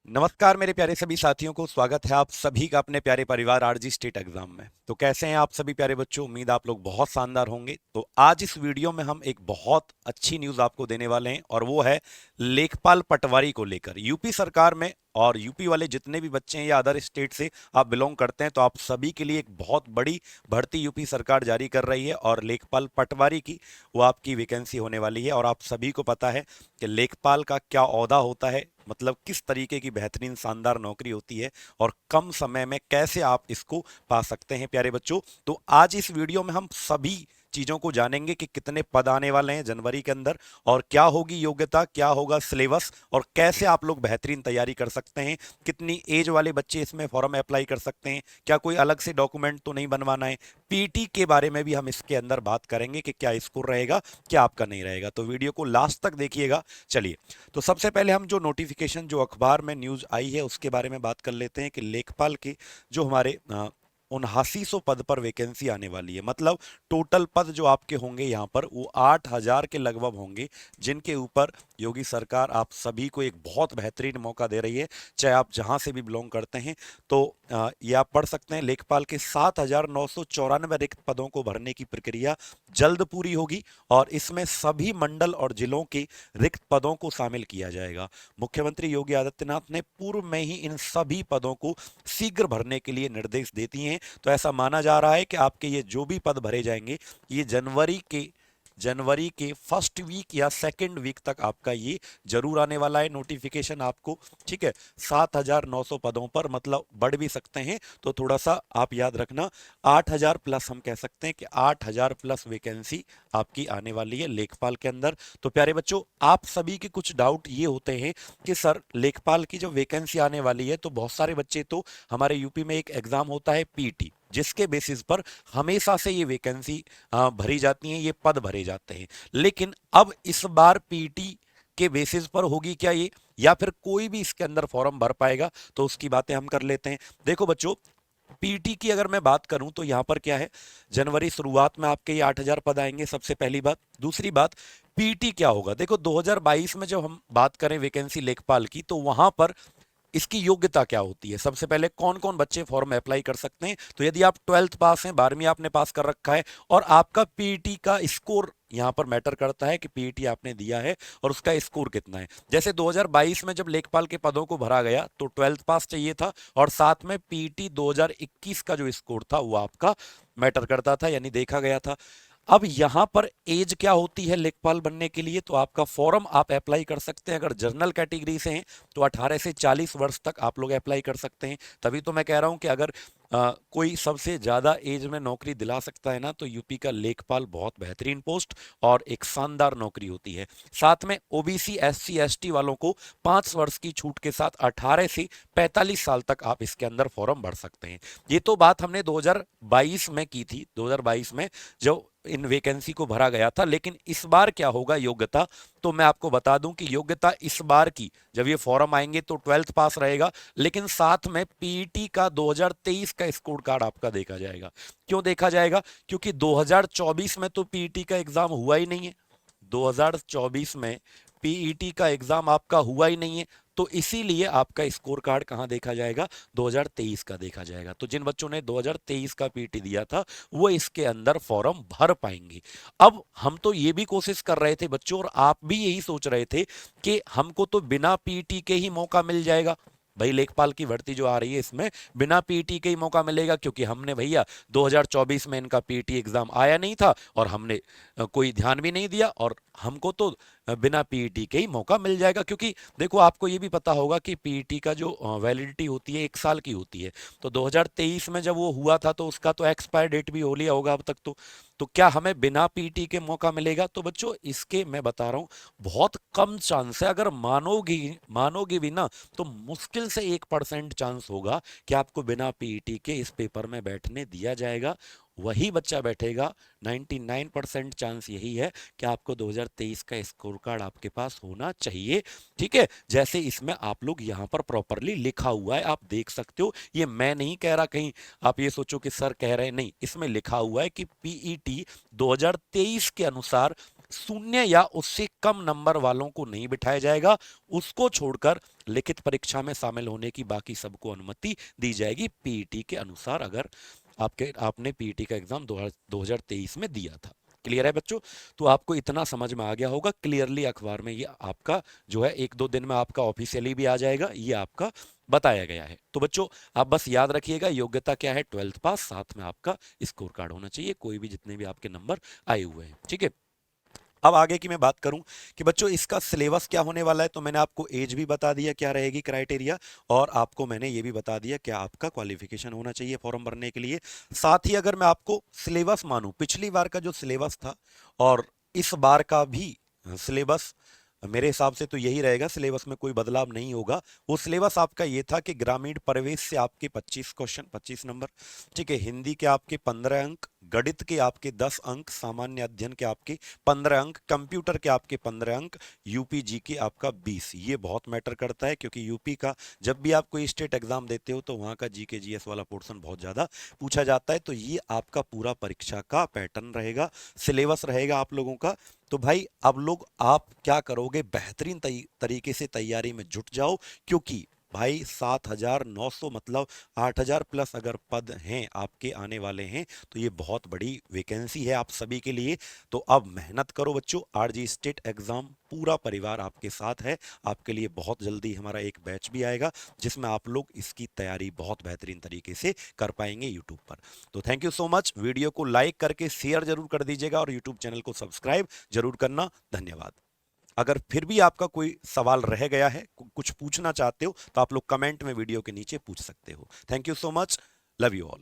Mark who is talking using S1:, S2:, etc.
S1: नमस्कार मेरे प्यारे सभी साथियों को स्वागत है आप सभी का अपने प्यारे परिवार आरजी स्टेट एग्जाम में। तो कैसे हैं आप सभी प्यारे बच्चों? उम्मीद आप लोग बहुत शानदार होंगे। तो आज इस वीडियो में हम एक बहुत अच्छी न्यूज़ आपको देने वाले हैं और वो है लेखपाल पटवारी को लेकर यूपी सरकार में। और यूपी वाले जितने भी बच्चे हैं या अदर स्टेट से आप बिलोंग करते हैं तो आप सभी के लिए एक बहुत बड़ी भर्ती यूपी सरकार जारी कर रही है और लेखपाल पटवारी की वो आपकी वैकेंसी होने वाली है। और आप सभी को पता है कि लेखपाल का क्या ओहदा होता है, मतलब किस तरीके की बेहतरीन शानदार नौकरी होती है और कम समय में कैसे आप इसको पा सकते हैं प्यारे बच्चों। तो आज इस वीडियो में हम सभी चीजों को जानेंगे कि कितने पद आने वाले हैं जनवरी के अंदर और क्या होगी योग्यता, क्या होगा सिलेबस और कैसे आप लोग बेहतरीन तैयारी कर सकते हैं। कितनी एज वाले बच्चे इसमें फॉर्म अप्लाई कर सकते हैं, क्या कोई अलग से डॉक्यूमेंट तो नहीं बनवाना है। पीटी के बारे में भी हम इसके अंदर बात करेंगे कि क्या स्कोर रहेगा, क्या आपका नहीं रहेगा। तो वीडियो को लास्ट तक देखिएगा। चलिए, तो सबसे पहले हम जो नोटिफिकेशन जो अखबार में न्यूज आई है उसके बारे में बात कर लेते हैं कि लेखपाल के जो हमारे 7900 पद पर वैकेंसी आने वाली है। मतलब टोटल पद जो आपके होंगे यहाँ पर वो 8000 के लगभग होंगे, जिनके ऊपर योगी सरकार आप सभी को एक बहुत बेहतरीन मौका दे रही है, चाहे आप जहां से भी बिलोंग करते हैं। तो ये आप पढ़ सकते हैं, लेखपाल के 7994 रिक्त पदों को भरने की प्रक्रिया जल्द पूरी होगी और इसमें सभी मंडल और जिलों के रिक्त पदों को शामिल किया जाएगा। मुख्यमंत्री योगी आदित्यनाथ ने पूर्व में ही इन सभी पदों को शीघ्र भरने के लिए निर्देश दे दिए हैं। तो ऐसा माना जा रहा है कि आपके ये जो भी पद भरे जाएंगे ये जनवरी के फर्स्ट वीक या सेकंड वीक तक आपका ये जरूर आने वाला है नोटिफिकेशन आपको। ठीक है, 7900 पदों पर मतलब बढ़ भी सकते हैं, तो थोड़ा सा आप याद रखना 8000 प्लस, हम कह सकते हैं कि 8000 प्लस वैकेंसी आपकी आने वाली है लेखपाल के अंदर। तो प्यारे बच्चों, आप सभी के कुछ डाउट ये होते हैं कि सर लेखपाल की जो वैकेंसी आने वाली है तो बहुत सारे बच्चे, तो हमारे यूपी में एक एग्जाम होता है पीटी, जिसके बेसिस पर हमेशा से ये वैकेंसी भरी जाती हैं, ये पद भरे जाते हैं। लेकिन अब इस बार पीटी के बेसिस पर होगी क्या ये, या फिर कोई भी इसके अंदर फॉर्म भर पाएगा, तो उसकी बातें हम कर लेते हैं। देखो बच्चों, पीटी की अगर मैं बात करूं तो यहां पर क्या है, जनवरी शुरुआत में आपके ये 8000 पद आएंगे, सबसे पहली बात। दूसरी बात, पीटी क्या होगा, देखो 2022 में जब हम बात करें वैकेंसी लेखपाल की तो वहां पर इसकी योग्यता क्या होती है। सबसे पहले कौन कौन बच्चे फॉर्म अप्लाई कर सकते हैं, तो यदि आप 12th पास हैं, 12वीं आपने पास कर रखा है और आपका पीटी का स्कोर यहां पर मैटर करता है कि पीटी आपने दिया है और उसका स्कोर कितना है। जैसे 2022 में जब लेखपाल के पदों को भरा गया तो 12th पास चाहिए था और साथ में पीटी 2021 का जो स्कोर था वो आपका मैटर करता था, यानी देखा गया था। अब यहां पर एज क्या होती है लेखपाल बनने के लिए, तो आपका फॉर्म आप अप्लाई कर सकते हैं, अगर जनरल कैटेगरी से हैं तो 18 से 40 वर्ष तक आप लोग अप्लाई कर सकते हैं। तभी तो मैं कह रहा हूं कि अगर कोई सबसे ज्यादा एज में नौकरी दिला सकता है ना, तो यूपी का लेखपाल बहुत बेहतरीन पोस्ट और एक शानदार नौकरी होती है। साथ में ओबीसी एससी एसटी वालों को 5 वर्ष की छूट के साथ 18 से 45 साल तक आप इसके अंदर फॉर्म भर सकते हैं। ये तो बात हमने 2022 में की थी, 2022 में जो इन वैकेंसी को भरा गया था। लेकिन इस बार क्या होगा योग्यता, तो मैं आपको बता दूं कि योग्यता इस बार की जब ये फॉर्म आएंगे तो 12th पास रहेगा, लेकिन साथ में पीटी का 2023 का स्कोर कार्ड आपका देखा जाएगा। क्यों देखा जाएगा, क्योंकि 2024 में तो पीटी का एग्जाम हुआ ही नहीं है। 2024 में पीईटी का एग्जाम आपका हुआ ही नहीं है, तो इसीलिए आपका स्कोर कार्ड कहां देखा जाएगा, 2023 का देखा जाएगा। तो जिन बच्चों ने 2023 का पीटी दिया था वो इसके अंदर फॉर्म भर पाएंगे। अब हम तो ये भी कोशिश कर रहे थे बच्चों, और आप भी यही सोच रहे थे कि हमको तो बिना पीटी के ही मौका मिल जाएगा। भाई लेखपाल की भर्ती जो आ रही है इसमें बिना पीटी के ही मौका मिलेगा, क्योंकि हमने भैया 2024 में इनका पीटी एग्जाम आया नहीं था और हमने कोई ध्यान भी नहीं दिया, और हमको तो बिना पीईटी के ही मौका मिल जाएगा। क्योंकि देखो आपको ये भी पता होगा कि पीईटी का जो वैलिडिटी होती है 1 साल की होती है। तो 2023 में जब वो हुआ था तो उसका तो एक्सपायर डेट भी हो लिया होगा अब तक। तो क्या हमें बिना पीईटी के मौका मिलेगा, तो बच्चों इसके मैं बता रहा हूँ बहुत कम चांस है। अगर मानोगी मानोगी भी ना, तो मुश्किल से 1% चांस होगा कि आपको बिना पीईटी के इस पेपर में बैठने दिया जाएगा। वही बच्चा बैठेगा। 99% चांस यही है कि आपको 2023 का स्कोर कार्ड आपके पास होना चाहिए। ठीक है, जैसे इसमें आप लोग यहाँ पर प्रॉपरली लिखा हुआ है, आप देख सकते हो। ये मैं नहीं कह रहा कहीं आप ये सोचो कि सर कह रहे हैं, नहीं, इसमें लिखा हुआ है कि पीईटी 2023 के अनुसार शून्य या उससे कम नंबर वालों को नहीं बिठाया जाएगा। उसको छोड़कर लिखित परीक्षा में शामिल होने की बाकी सबको अनुमति दी जाएगी पीईटी के अनुसार, अगर आपने पीईटी का एग्जाम 2023 में दिया था। क्लियर है बच्चों? तो आपको इतना समझ में आ गया होगा क्लियरली। अखबार में ये आपका जो है 1-2 दिन में आपका ऑफिशियली भी आ जाएगा, ये आपका बताया गया है। तो बच्चों आप बस याद रखिएगा, योग्यता क्या है? 12th पास, साथ में आपका स्कोर कार्ड होना चाहिए, कोई भी जितने भी आपके नंबर आए हुए हैं। ठीक है, अब आगे की मैं बात करूं कि बच्चों इसका सिलेबस क्या होने वाला है, तो मैंने आपको एज भी बता दिया क्या रहेगी क्राइटेरिया, और आपको मैंने ये भी बता दिया क्या आपका क्वालिफिकेशन होना चाहिए फॉर्म भरने के लिए। साथ ही अगर मैं आपको सिलेबस मानूं, पिछली बार का जो सिलेबस था और इस बार का भी सिलेबस मेरे हिसाब से तो यही रहेगा, सिलेबस में कोई बदलाव नहीं होगा। वो सिलेबस आपका ये था कि ग्रामीण प्रवेश से आपके 25 क्वेश्चन, 25 नंबर, ठीक है, हिंदी के आपके 15 अंक, गणित के आपके 10 अंक, सामान्य अध्ययन के आपके 15 अंक, कंप्यूटर के आपके 15 अंक, यूपी जी के आपका 20। ये बहुत मैटर करता है क्योंकि यूपी का जब भी आप कोई स्टेट एग्जाम देते हो तो वहाँ का जीके जीएस वाला पोर्शन बहुत ज़्यादा पूछा जाता है। तो ये आपका पूरा परीक्षा का पैटर्न रहेगा, सिलेबस रहेगा आप लोगों का। तो भाई अब लोग आप क्या करोगे, बेहतरीन तरीके से तैयारी में जुट जाओ, क्योंकि भाई 7,900 मतलब 8,000 प्लस अगर पद हैं आपके आने वाले हैं तो ये बहुत बड़ी वैकेंसी है आप सभी के लिए। तो अब मेहनत करो बच्चों, आरजी स्टेट एग्जाम पूरा परिवार आपके साथ है। आपके लिए बहुत जल्दी हमारा एक बैच भी आएगा जिसमें आप लोग इसकी तैयारी बहुत बेहतरीन तरीके से कर पाएंगे यूट्यूब पर। तो thank you so much, video को लाइक करके शेयर जरूर कर दीजिएगा और यूट्यूब चैनल को सब्सक्राइब जरूर करना। धन्यवाद। अगर फिर भी आपका कोई सवाल रह गया है, कुछ पूछना चाहते हो, तो आप लोग कमेंट में वीडियो के नीचे पूछ सकते हो। Thank you so much, love you all.